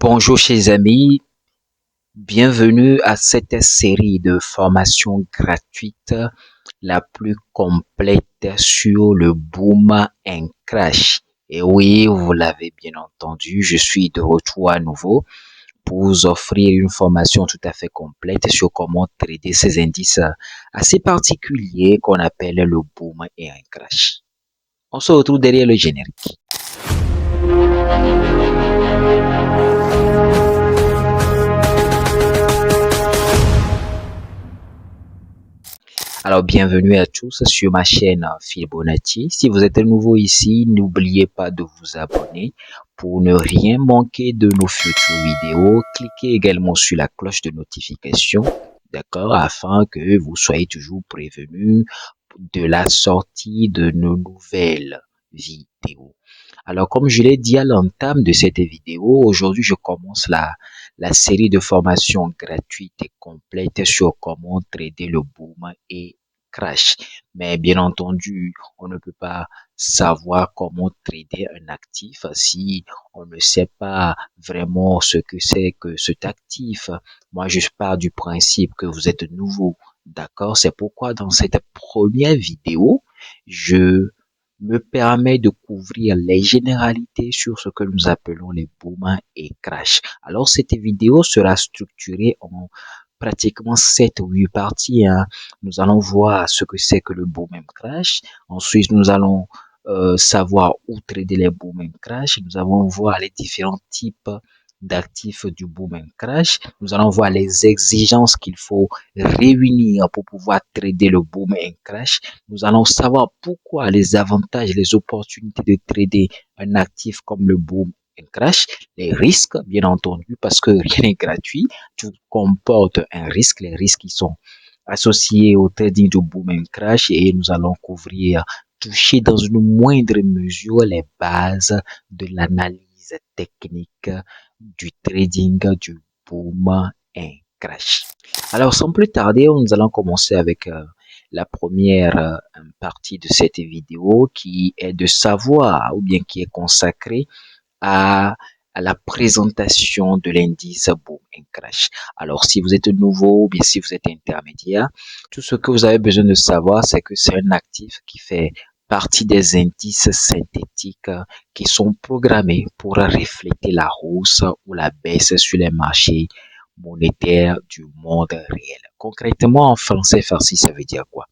Bonjour chers amis, bienvenue à cette série de formations gratuites la plus complète sur le boom and crash. Et oui, vous l'avez bien entendu, je suis de retour à nouveau pour vous offrir une formation tout à fait complète sur comment trader ces indices assez particuliers qu'on appelle le boom et un crash. On se retrouve derrière le générique. Alors, bienvenue à tous sur ma chaîne Fibonacci. Si vous êtes nouveau ici, n'oubliez pas de vous abonner pour ne rien manquer de nos futures vidéos. Cliquez également sur la cloche de notification, d'accord, afin que vous soyez toujours prévenus de la sortie de nos nouvelles vidéos. Alors, comme je l'ai dit à l'entame de cette vidéo, aujourd'hui, je commence la série de formations gratuites et complètes sur comment trader le boom et crash. Mais bien entendu, on ne peut pas savoir comment trader un actif si on ne sait pas vraiment ce que c'est que cet actif. Moi, je pars du principe que vous êtes nouveau, d'accord? C'est pourquoi dans cette première vidéo, je me permet de couvrir les généralités sur ce que nous appelons les boom et crash. Alors, cette vidéo sera structurée en pratiquement 7 ou 8 parties. Nous allons voir ce que c'est que le boom and crash. Ensuite, nous allons savoir où trader les boom and crash. Nous allons voir les différents types d'actifs du boom and crash. Nous allons voir les exigences qu'il faut réunir pour pouvoir trader le boom and crash. Nous allons savoir pourquoi les avantages, les opportunités de trader un actif comme le boom and crash, les risques, bien entendu, parce que rien n'est gratuit, tout comporte un risque, les risques qui sont associés au trading du boom and crash, et nous allons couvrir, toucher dans une moindre mesure les bases de l'analyse technique du trading du boom and crash. Alors, sans plus tarder, nous allons commencer avec la première partie de cette vidéo qui est de savoir, ou bien qui est consacrée à, à la présentation de l'indice boom and crash. Alors, si vous êtes nouveau ou bien si vous êtes intermédiaire, tout ce que vous avez besoin de savoir, c'est que c'est un actif qui fait partie des indices synthétiques qui sont programmés pour refléter la hausse ou la baisse sur les marchés monétaires du monde réel. Concrètement, en français farci, ça veut dire quoi?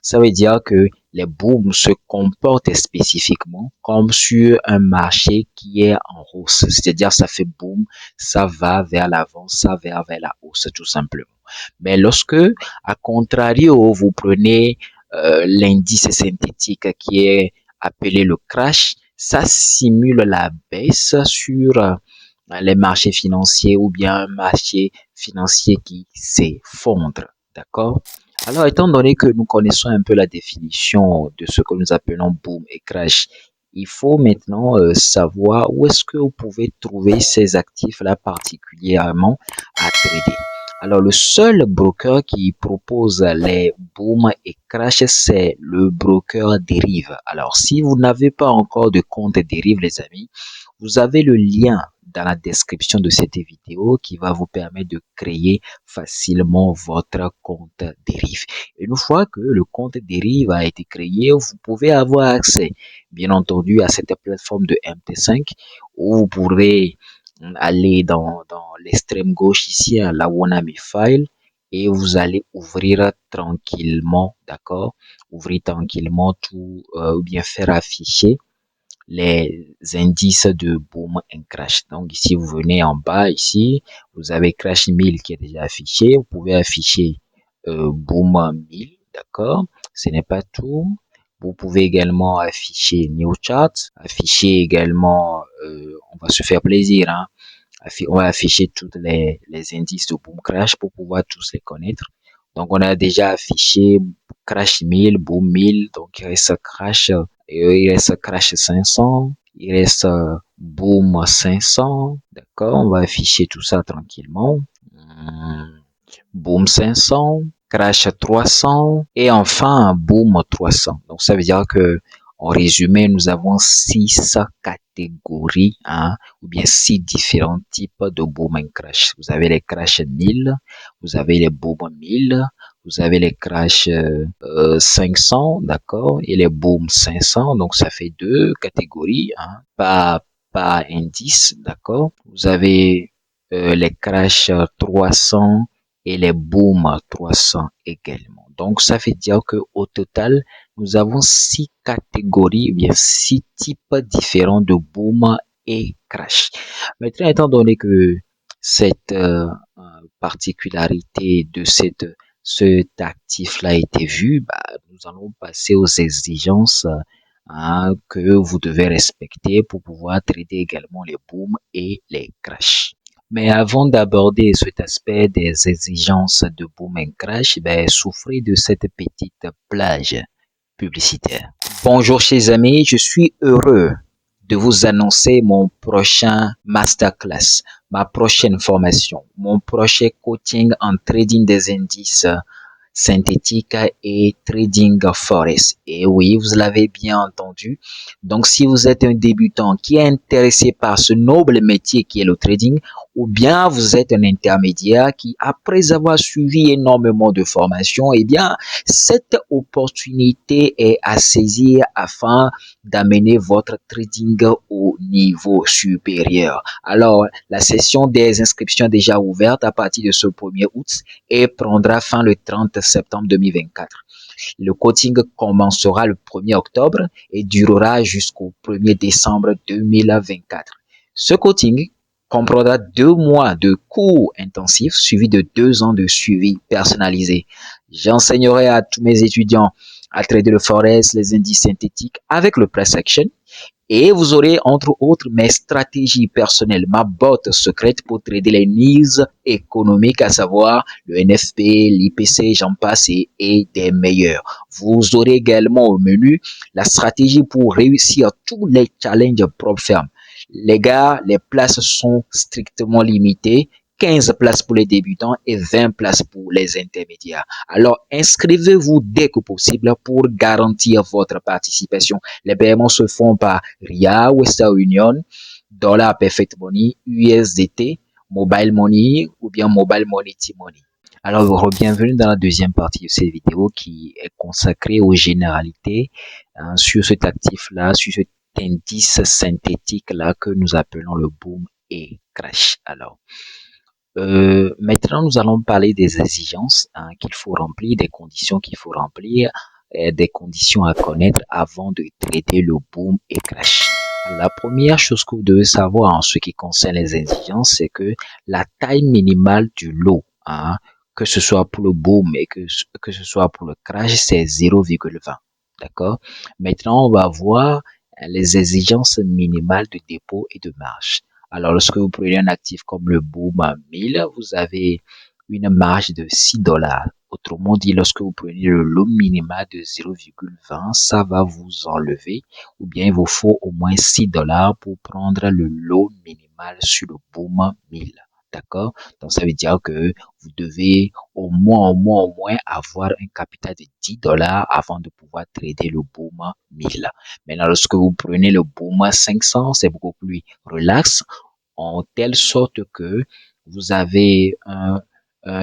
Ça veut dire que les booms se comportent spécifiquement comme sur un marché qui est en hausse. C'est-à-dire, ça fait boom, ça va vers l'avant, ça va vers la hausse, tout simplement. Mais lorsque, à contrario, vous prenez l'indice synthétique qui est appelé le crash, ça simule la baisse sur les marchés financiers ou bien un marché financier qui s'effondre. D'accord? Alors, étant donné que nous connaissons un peu la définition de ce que nous appelons boom et crash, il faut maintenant savoir où est-ce que vous pouvez trouver ces actifs-là particulièrement à trader. Alors, le seul broker qui propose les boom et crash, c'est le broker Derive. Alors, si vous n'avez pas encore de compte Derive, les amis, vous avez le lien dans la description de cette vidéo qui va vous permettre de créer facilement votre compte Derive. Une fois que le compte Derive a été créé, vous pouvez avoir accès, bien entendu, à cette plateforme de MT5 où vous pourrez aller dans l'extrême gauche ici, la Wanami File, et vous allez ouvrir tranquillement, d'accord? Ouvrir tranquillement tout, ou bien faire afficher les indices de boom and crash. Donc ici, vous venez en bas, ici, vous avez crash 1000 qui est déjà affiché. Vous pouvez afficher boom 1000, d'accord? Ce n'est pas tout. Vous pouvez également afficher new chart, afficher également, on va se faire plaisir, hein? On va afficher toutes les indices de boom crash pour pouvoir tous les connaître. Donc on a déjà affiché crash 1000, boom 1000, donc il reste crash 500, il reste boom 500, d'accord, on va afficher tout ça tranquillement. Boom 500, crash 300 et enfin boom 300. Donc ça veut dire que En résumé, nous avons 6 catégories, ou bien 6 différents types de boom and crash. Vous avez les crash 1000, vous avez les boom 1000, vous avez les crash 500, d'accord, et les boom 500. Donc ça fait 2 catégories, par indice, d'accord. Vous avez les crash 300 et les boom 300 également. Donc ça veut dire que au total, nous avons 6 catégories, ou bien 6 types différents de boom et crash. Maintenant, étant donné que cette particularité de cet actif-là a été vue, nous allons passer aux exigences que vous devez respecter pour pouvoir trader également les booms et les crashs. Mais avant d'aborder cet aspect des exigences de boom and crash, souffrez de cette petite plage publicitaire. Bonjour chers amis, je suis heureux de vous annoncer mon prochain masterclass, ma prochaine formation, mon prochain coaching en trading des indices synthétique et trading forex. Et oui, vous l'avez bien entendu. Donc, si vous êtes un débutant qui est intéressé par ce noble métier qui est le trading, ou bien vous êtes un intermédiaire qui, après avoir suivi énormément de formations, eh bien, cette opportunité est à saisir afin d'amener votre trading au niveau supérieur. Alors, la session des inscriptions est déjà ouverte à partir de ce 1er août et prendra fin le 30 septembre 2024. Le coaching commencera le 1er octobre et durera jusqu'au 1er décembre 2024. Ce coaching comprendra 2 mois de cours intensifs suivis de 2 ans de suivi personnalisé. J'enseignerai à tous mes étudiants à trader le forex, les indices synthétiques avec le price action, et vous aurez entre autres mes stratégies personnelles, ma botte secrète pour trader les news économiques, à savoir le NFP, l'IPC, j'en passe et des meilleurs. Vous aurez également au menu la stratégie pour réussir tous les challenges propres fermes. Les gars, les places sont strictement limitées. 15 places pour les débutants et 20 places pour les intermédiaires. Alors, inscrivez-vous dès que possible pour garantir votre participation. Les paiements se font par RIA, Western Union, Dollar Perfect Money, USDT, Mobile Money ou bien Mobile Money T-Money. Alors, bienvenue dans la deuxième partie de cette vidéo qui est consacrée aux généralités sur cet actif-là, sur cet indice synthétique-là que nous appelons le boom et crash. Alors, maintenant, nous allons parler des exigences qu'il faut remplir, des conditions qu'il faut remplir, des conditions à connaître avant de traiter le boom et crash. La première chose que vous devez savoir en ce qui concerne les exigences, c'est que la taille minimale du lot, que ce soit pour le boom et que ce soit pour le crash, c'est 0,20. D'accord? Maintenant, on va voir les exigences minimales de dépôt et de marge. Alors, lorsque vous prenez un actif comme le boom à 1000, vous avez une marge de 6 dollars. Autrement dit, lorsque vous prenez le lot minimal de 0,20, ça va vous enlever, ou bien il vous faut au moins 6 dollars pour prendre le lot minimal sur le boom 1000. D'accord? Donc, ça veut dire que vous devez au moins avoir un capital de 10 dollars avant de pouvoir trader le boom 1000. Maintenant, lorsque vous prenez le boom 500, c'est beaucoup plus relax, en telle sorte que vous avez un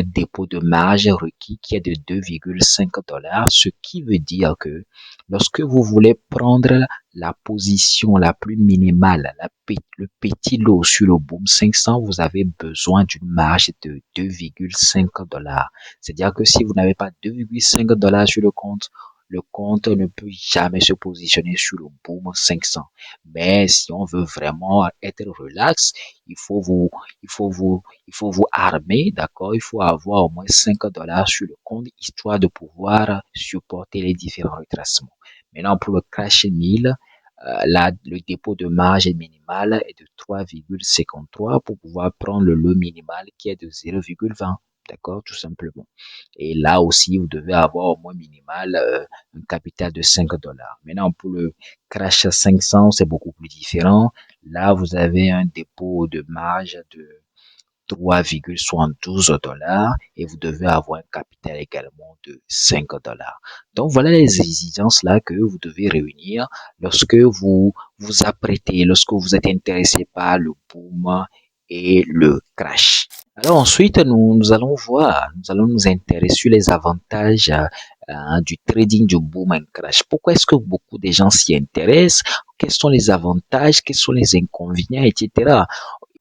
dépôt de marge requis qui est de 2,5 dollars, ce qui veut dire que lorsque vous voulez prendre la position la plus minimale, le petit lot sur le boom 500, vous avez besoin d'une marge de 2,5 dollars. C'est-à-dire que si vous n'avez pas 2,5 dollars sur le compte ne peut jamais se positionner sur le boom 500. Mais si on veut vraiment être relax, il faut vous, il faut vous armer, d'accord? Il faut avoir au moins 5 dollars sur le compte, histoire de pouvoir supporter les différents retracements. Maintenant, pour le crash 1000, là, le dépôt de marge minimal est de 3,53 pour pouvoir prendre le lot minimal qui est de 0,20. D'accord, tout simplement. Et là aussi, vous devez avoir au moins minimal un capital de 5 dollars. Maintenant, pour le crash 500, c'est beaucoup plus différent. Là, vous avez un dépôt de marge $3,72 et vous devez avoir un capital également de $5. Donc voilà les exigences là que vous devez réunir lorsque vous vous apprêtez, lorsque vous êtes intéressé par le boom et le crash. Alors ensuite, nous allons voir, nous allons nous intéresser sur les avantages du trading du boom and crash. Pourquoi est-ce que beaucoup de gens s'y intéressent? Quels sont les avantages? Quels sont les inconvénients, etc.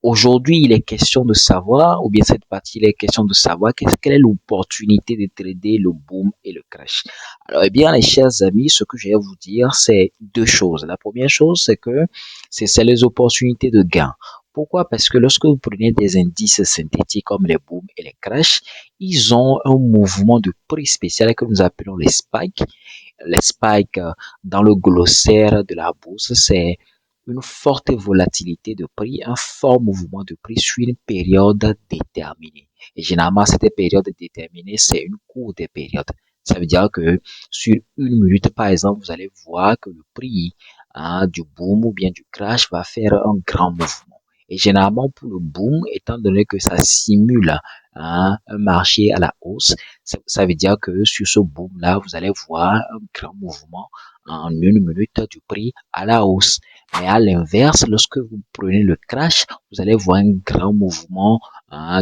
Aujourd'hui, il est question de savoir, ou bien cette partie, il est question de savoir quelle est l'opportunité de trader le boom et le crash. Alors, eh bien, les chers amis, ce que je vais vous dire, c'est deux choses. La première chose, c'est que c'est les opportunités de gain. Pourquoi? Parce que lorsque vous prenez des indices synthétiques comme les booms et les crashs, ils ont un mouvement de prix spécial que nous appelons les spikes. Les spikes, dans le glossaire de la bourse, c'est une forte volatilité de prix, un fort mouvement de prix sur une période déterminée. Et généralement, cette période déterminée, c'est une courte période. Ça veut dire que sur une minute, par exemple, vous allez voir que le prix du boom ou bien du crash va faire un grand mouvement. Et généralement, pour le boom, étant donné que ça simule un marché à la hausse, ça veut dire que sur ce boom-là, vous allez voir un grand mouvement en une minute du prix à la hausse. Mais à l'inverse, lorsque vous prenez le crash, vous allez voir un grand mouvement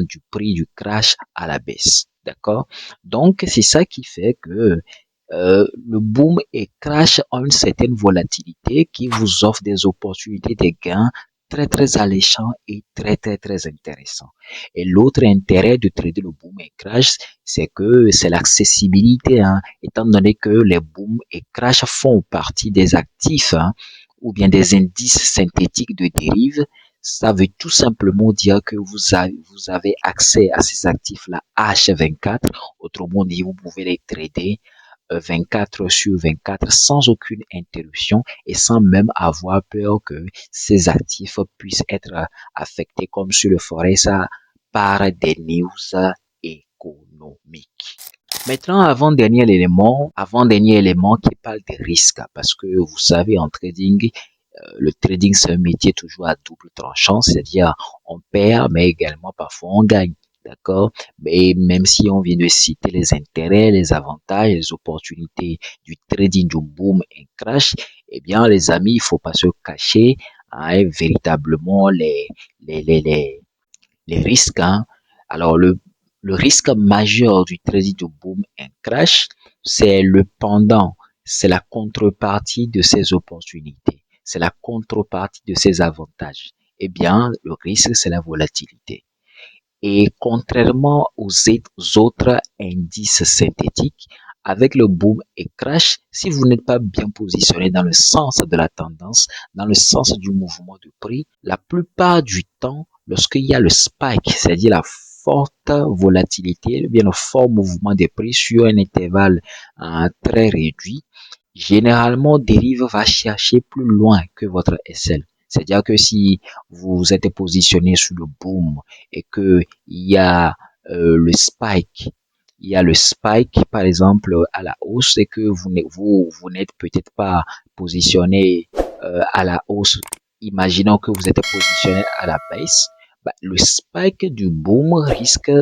du prix du crash à la baisse. D'accord? Donc, c'est ça qui fait que le boom et crash ont une certaine volatilité qui vous offre des opportunités de gains très très alléchants et très très très intéressants. Et l'autre intérêt de trader le boom et crash, c'est que c'est l'accessibilité, étant donné que les booms et crash font partie des actifs ou bien des indices synthétiques de dérive. Ça veut tout simplement dire que vous avez accès à ces actifs-là H24. Autrement dit, vous pouvez les trader 24 sur 24 sans aucune interruption et sans même avoir peur que ces actifs puissent être affectés comme sur le forex par des news économiques. Maintenant, avant-dernier élément qui parle des risques, parce que vous savez, en trading, le trading, c'est un métier toujours à double tranchant, c'est-à-dire on perd, mais également parfois on gagne. D'accord? Mais même si on vient de citer les intérêts, les avantages, les opportunités du trading, du boom et crash, eh bien, les amis, il faut pas se cacher, véritablement les, les, les, les risques. Alors, le risque majeur du trading du boom et crash, c'est le pendant, c'est la contrepartie de ces opportunités, c'est la contrepartie de ces avantages. Eh bien, le risque, c'est la volatilité. Et contrairement aux autres indices synthétiques, avec le boom et crash, si vous n'êtes pas bien positionné dans le sens de la tendance, dans le sens du mouvement de prix, la plupart du temps, lorsqu'il y a le spike, c'est-à-dire la forte volatilité, bien le fort mouvement des prix sur un intervalle très réduit, généralement, dérive va chercher plus loin que votre SL. C'est-à-dire que si vous êtes positionné sur le boom et que il y a le spike, il y a le spike par exemple à la hausse et que vous n'êtes peut-être pas positionné à la hausse. Imaginons que vous êtes positionné à la baisse, bah, le spike du boom risque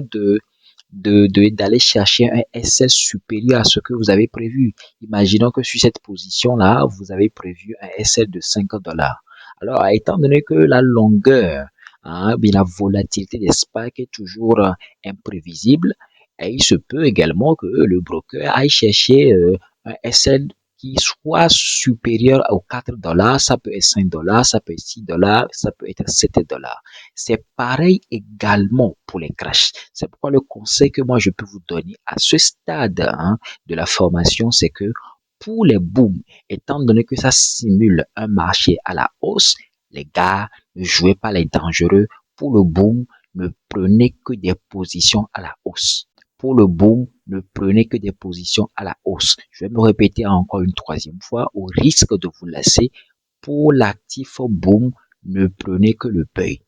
d'aller chercher un SL supérieur à ce que vous avez prévu. Imaginons que sur cette position-là, vous avez prévu un SL de $5. Alors, étant donné que la longueur, bien la volatilité des SPAC est toujours imprévisible, et il se peut également que le broker aille chercher un SL qui soit supérieur aux $4, ça peut être $5, ça peut être $6, ça peut être $7. C'est pareil également pour les crashs. C'est pourquoi le conseil que moi je peux vous donner à ce stade de la formation, c'est que pour les booms, étant donné que ça simule un marché à la hausse, les gars, ne jouez pas les dangereux. Pour le boom, ne prenez que des positions à la hausse. Pour le boom, ne prenez que des positions à la hausse. Je vais me répéter encore une troisième fois au risque de vous lasser. Pour l'actif boom, ne prenez que le buy.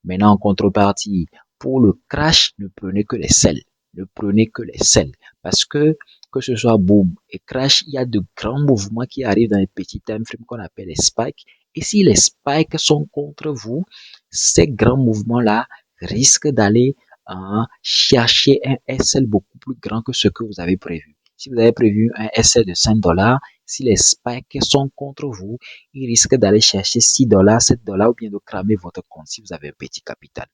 Maintenant, en contrepartie, pour le crash, ne prenez que les sels. Ne prenez que les sels. Parce que ce soit boom et crash, il y a de grands mouvements qui arrivent dans les petits time frames qu'on appelle les spikes. Et si les spikes sont contre vous, ces grands mouvements-là risque d'aller chercher un SL beaucoup plus grand que ce que vous avez prévu. Si vous avez prévu un SL de 5 dollars, si les spikes sont contre vous, ils risquent d'aller chercher 6 dollars, 7 dollars ou bien de cramer votre compte si vous avez un petit capital.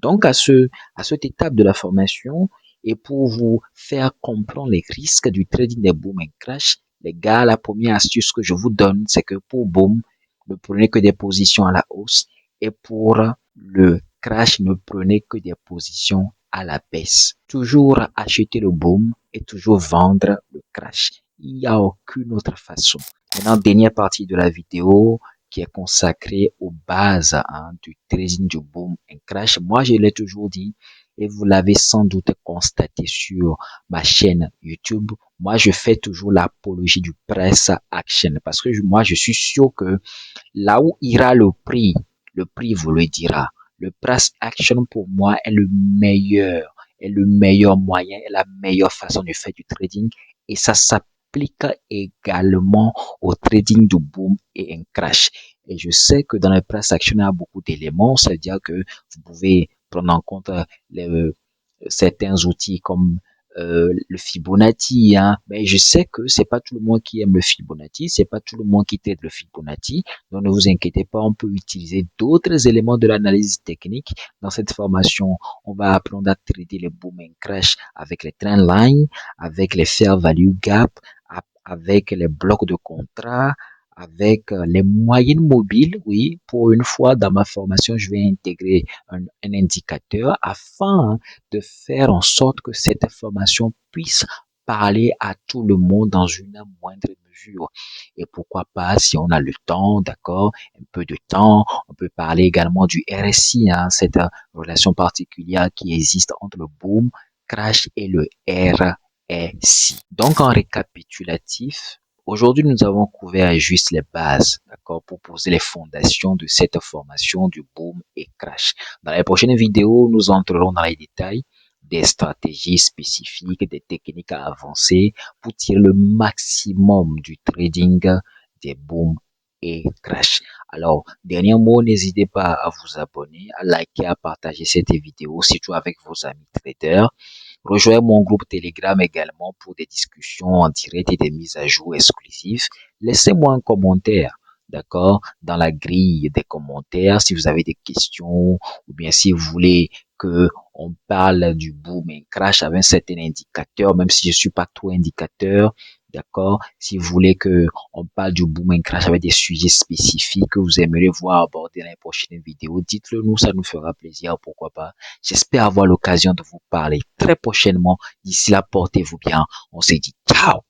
Donc, à cette étape de la formation, et pour vous faire comprendre les risques du trading des boom and crash, les gars, la première astuce que je vous donne, c'est que pour boom, ne prenez que des positions à la hausse et pour le crash, ne prenez que des positions à la baisse. Toujours acheter le boom et toujours vendre le crash. Il n'y a aucune autre façon. Maintenant, dernière partie de la vidéo, qui est consacré aux bases du trading du boom and crash. Moi, je l'ai toujours dit et vous l'avez sans doute constaté sur ma chaîne YouTube. Moi, je fais toujours l'apologie du price action parce que moi, je suis sûr que là où ira le prix vous le dira. Le price action pour moi est le meilleur moyen, est la meilleure façon de faire du trading et ça s'applique également au trading du boom et un crash. Et je sais que dans le price action, il y a beaucoup d'éléments, c'est-à-dire que vous pouvez prendre en compte certains outils comme le Fibonacci, hein. Mais je sais que c'est pas tout le monde qui aime le Fibonacci, c'est pas tout le monde qui traite le Fibonacci. Donc ne vous inquiétez pas, on peut utiliser d'autres éléments de l'analyse technique. Dans cette formation, on va apprendre à trader les boom and crash avec les trend lines, avec les fair value gap, avec les blocs de contrat, avec les moyennes mobiles. Oui, pour une fois dans ma formation, je vais intégrer un indicateur afin de faire en sorte que cette information puisse parler à tout le monde dans une moindre mesure. Et pourquoi pas, si on a le temps, d'accord, un peu de temps, on peut parler également du RSI, hein, cette relation particulière qui existe entre le boom, crash et le RSI. Donc, en récapitulatif, aujourd'hui, nous avons couvert juste les bases, d'accord, pour poser les fondations de cette formation du boom et crash. Dans les prochaines vidéos, nous entrerons dans les détails des stratégies spécifiques, des techniques à avancer pour tirer le maximum du trading des booms et crash. Alors, dernier mot, n'hésitez pas à vous abonner, à liker, à partager cette vidéo, surtout avec vos amis traders. Rejoignez mon groupe Telegram également pour des discussions en direct et des mises à jour exclusives. Laissez-moi un commentaire, d'accord, dans la grille des commentaires si vous avez des questions ou bien si vous voulez que on parle du boom et crash avec un certain indicateur, même si je suis pas trop indicateur, d'accord. Si vous voulez que on parle du boom and crash avec des sujets spécifiques que vous aimeriez voir abordés dans les prochaines vidéos, dites-le nous, ça nous fera plaisir, pourquoi pas. J'espère avoir l'occasion de vous parler très prochainement. D'ici là, portez-vous bien. On se dit ciao!